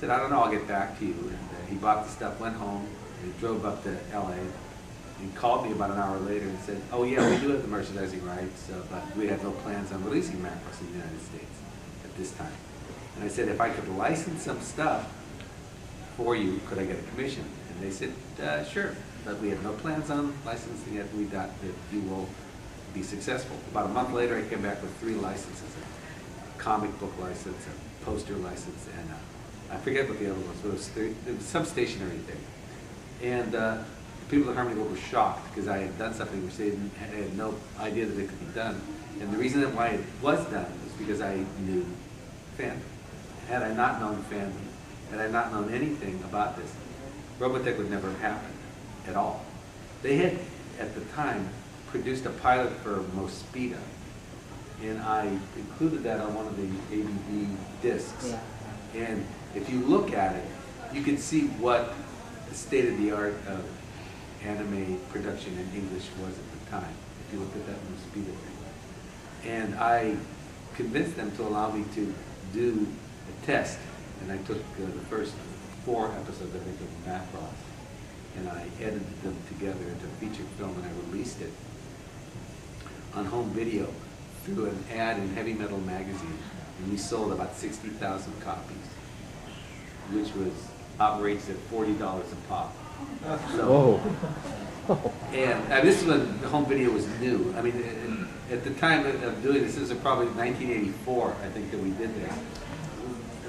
said, I don't know, I'll get back to you. And he bought the stuff, went home, and he drove up to LA, and called me about an hour later and said, oh yeah, we do have the merchandising rights, but we have no plans on releasing Macross in the United States at this time. And I said, if I could license some stuff for you, could I get a commission? And they said, sure, but we have no plans on licensing it. We doubt that you will be successful. About a month later, I came back with 3 licenses: a comic book license, a poster license, and I forget what the other ones was. It was some stationery thing. And the people at Harmony Gold were shocked because I had done something which they had no idea that it could be done. And the reason why it was done was because I knew fandom. Had I not known fandom, had I not known anything about this, Robotech would never have happened at all. They had, at the time, produced a pilot for Mospita, and I included that on one of the AVD discs. Yeah. And if you look at it, you can see what the state of the art of anime production in English was at the time, if you look at that Mospita thing. And I convinced them to allow me to do a test, and I took the first 4 episodes, I think, of Macross, and I edited them together into a feature film, and I released it on home video through an ad in Heavy Metal magazine, and we sold about 60,000 copies, which was outrageous at $40 a pop. So, and this is when the home video was new. I mean, at the time of doing this was probably 1984, I think, that we did this.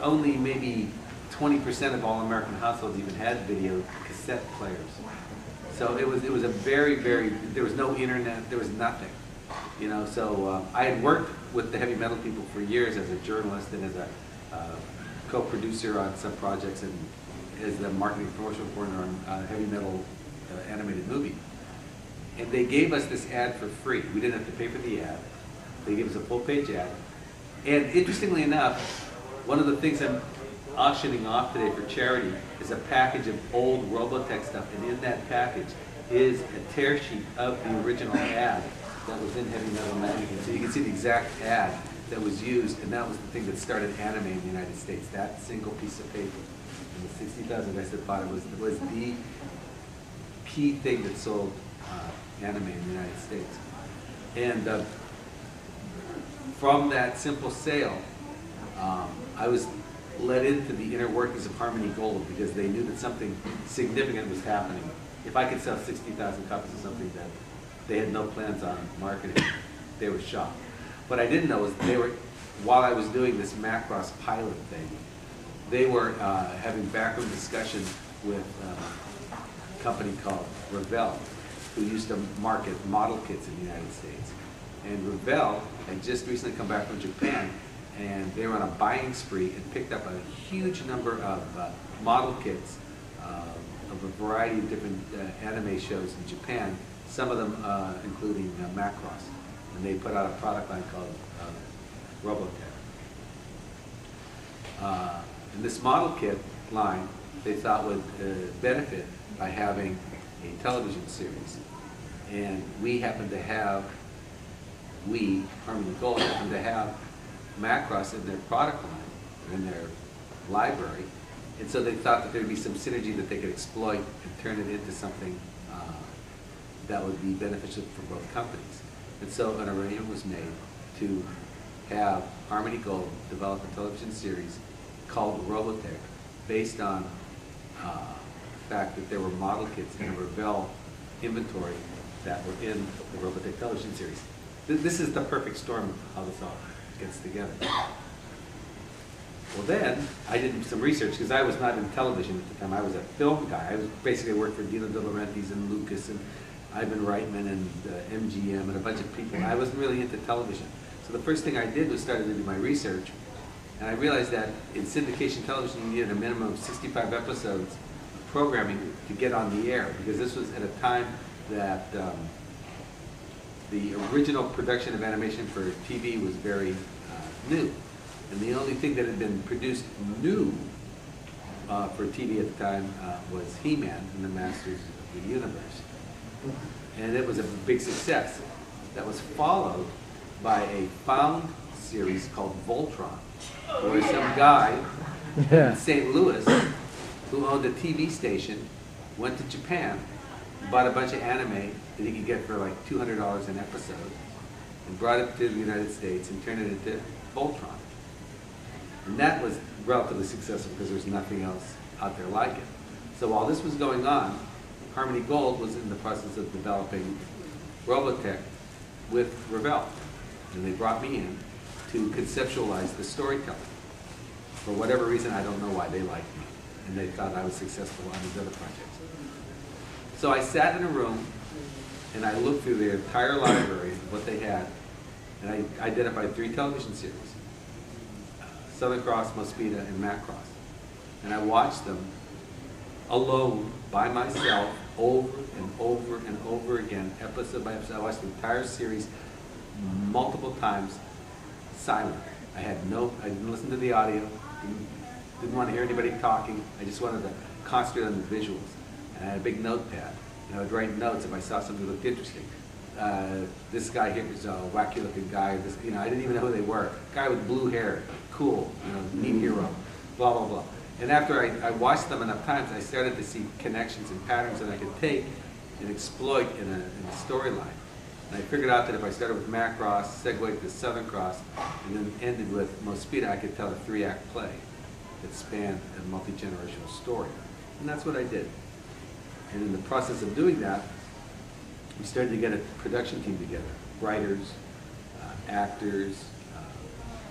Only maybe 20% of all American households even had video cassette players. So it was a very, there was no internet, there was nothing. You know, so I had worked with the Heavy Metal people for years as a journalist and as a co-producer on some projects and as the marketing promotional coordinator on Heavy Metal animated movie. And they gave us this ad for free. We didn't have to pay for the ad. They gave us a full-page ad. And interestingly enough, one of the things I'm auctioning off today for charity is a package of old Robotech stuff, and in that package is a tear sheet of the original ad that was in Heavy Metal magazine. So you can see the exact ad that was used, and that was the thing that started anime in the United States, that single piece of paper. And the 60,000 guys that bought it was the key thing that sold anime in the United States. And from that simple sale, I was led into the inner workings of Harmony Gold because they knew that something significant was happening. If I could sell 60,000 copies of something that they had no plans on marketing, they were shocked. What I didn't know was they were, while I was doing this Macross pilot thing, they were having backroom discussion with a company called Revell, who used to market model kits in the United States. And Revell had just recently come back from Japan, and they were on a buying spree and picked up a huge number of model kits of a variety of different anime shows in Japan, some of them including Macross. And they put out a product line called Robotech. And this model kit line they thought would benefit by having a television series. And we happened to have, Harmony Gold, happened to have Macross in their product line, in their library, and so they thought that there would be some synergy that they could exploit and turn it into something that would be beneficial for both companies. And so an arrangement was made to have Harmony Gold develop a television series called Robotech, based on the fact that there were model kits in a Revell inventory that were in the Robotech television series. This is the perfect storm of how this all gets together. Well, then I did some research because I was not in television at the time. I was a film guy. I was basically worked for Dino De Laurentiis and Lucas and Ivan Reitman and MGM and a bunch of people. I wasn't really into television. So the first thing I did was started to do my research, and I realized that in syndication television you needed a minimum of 65 episodes of programming to get on the air, because this was at a time that the original production of animation for TV was very new. And the only thing that had been produced new for TV at the time was He-Man and the Masters of the Universe. And it was a big success. That was followed by a found series called Voltron, where some guy Yeah. in St. Louis, who owned a TV station, went to Japan, bought a bunch of anime that he could get for like $200 an episode, and brought it to the United States and turned it into Voltron. And that was relatively successful because there's nothing else out there like it. So while this was going on, Harmony Gold was in the process of developing Robotech with Revell. And they brought me in to conceptualize the storytelling. For whatever reason, I don't know why, they liked me. And they thought I was successful on these other projects. So I sat in a room and I looked through their entire library of what they had, and I identified 3 television series: Southern Cross, Mosquito, and Macross. And I watched them alone, by myself, over and over and over again, episode by episode. I watched the entire series multiple times, silent. I didn't listen to the audio, didn't want to hear anybody talking. I just wanted to concentrate on the visuals. And I had a big notepad, and I would write notes if I saw something that looked interesting. This guy here was a wacky looking guy. I didn't even know who they were. Guy with blue hair, cool, neat hero, blah, blah, blah. And after I watched them enough times, I started to see connections and patterns that I could take and exploit in a storyline. And I figured out that if I started with Macross, segued to Southern Cross, and then ended with Mosquito, I could tell a 3-act play that spanned a multi-generational story. And that's what I did. And in the process of doing that, we started to get a production team together: writers, actors,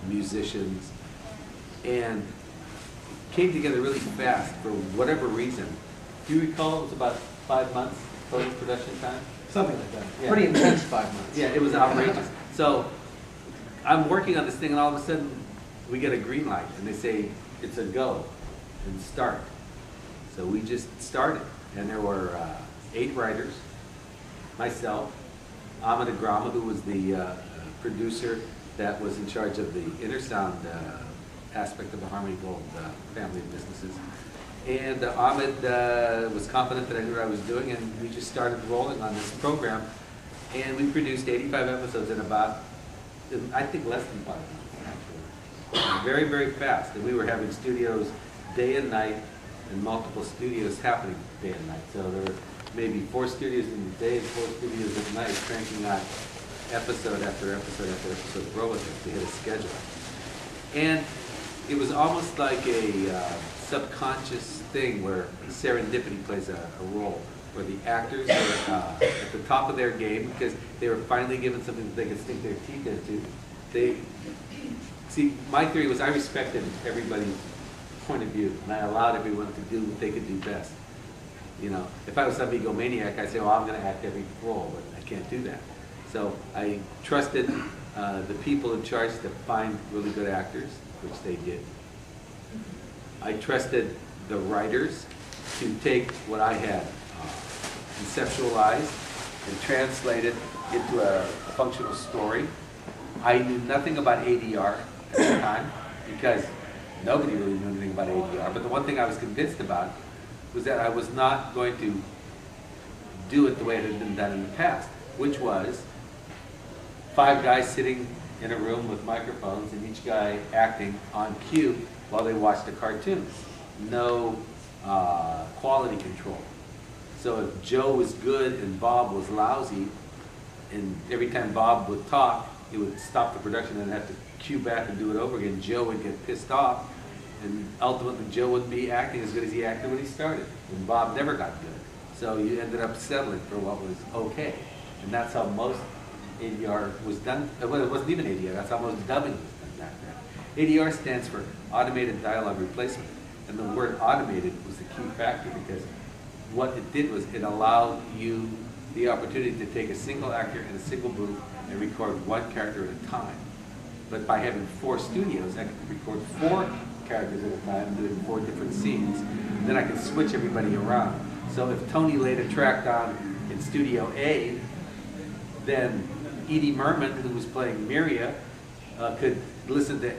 musicians, and it came together really fast for whatever reason. Do you recall it was about 5 months total production time? Something like that. Yeah. Pretty intense 5 months. Yeah, it was outrageous. So I'm working on this thing, and all of a sudden we get a green light, and they say it's a go and start. So we just started, and there were 8 writers, myself, Ahmed Agrama, who was the producer that was in charge of the Intersound aspect of the Harmony Gold family of businesses. And Ahmed was confident that I knew what I was doing, and we just started rolling on this program. And we produced 85 episodes in about, I think, less than 5 months, actually. Very, very fast. And we were having studios day and night, and multiple studios happening day and night. So there were maybe 4 studios in the day and 4 studios at night, cranking out episode after episode after episode of Robotech to hit a schedule. And it was almost like a subconscious thing where serendipity plays a role, where the actors were at the top of their game because they were finally given something that they could sink their teeth into. See, my theory was I respected everybody's point of view, and I allowed everyone to do what they could do best. If I was some egomaniac, I'd say, well, I'm going to act every role, but I can't do that. So I trusted the people in charge to find really good actors, which they did. I trusted the writers to take what I had conceptualized and translate it into a functional story. I knew nothing about ADR at the time because nobody really knew anything about ADR. But the one thing I was convinced about was that I was not going to do it the way it had been done in the past, which was 5 guys sitting in a room with microphones and each guy acting on cue while they watched a cartoon. No quality control. So if Joe was good and Bob was lousy, and every time Bob would talk, he would stop the production and have to cue back and do it over again, Joe would get pissed off, and ultimately Joe wouldn't be acting as good as he acted when he started, and Bob never got good. So you ended up settling for what was okay. And that's how most ADR was done. Well, it wasn't even ADR, that's how most dubbing was done back then. ADR stands for Automated Dialogue Replacement. And the word automated was the key factor because what it did was it allowed you the opportunity to take a single actor in a single booth and record 1 character at a time. But by having 4 studios, I could record 4 characters at a time, doing 4 different scenes. Then I could switch everybody around. So if Tony laid a track down in Studio A, then Edie Merman, who was playing Miria, could listen to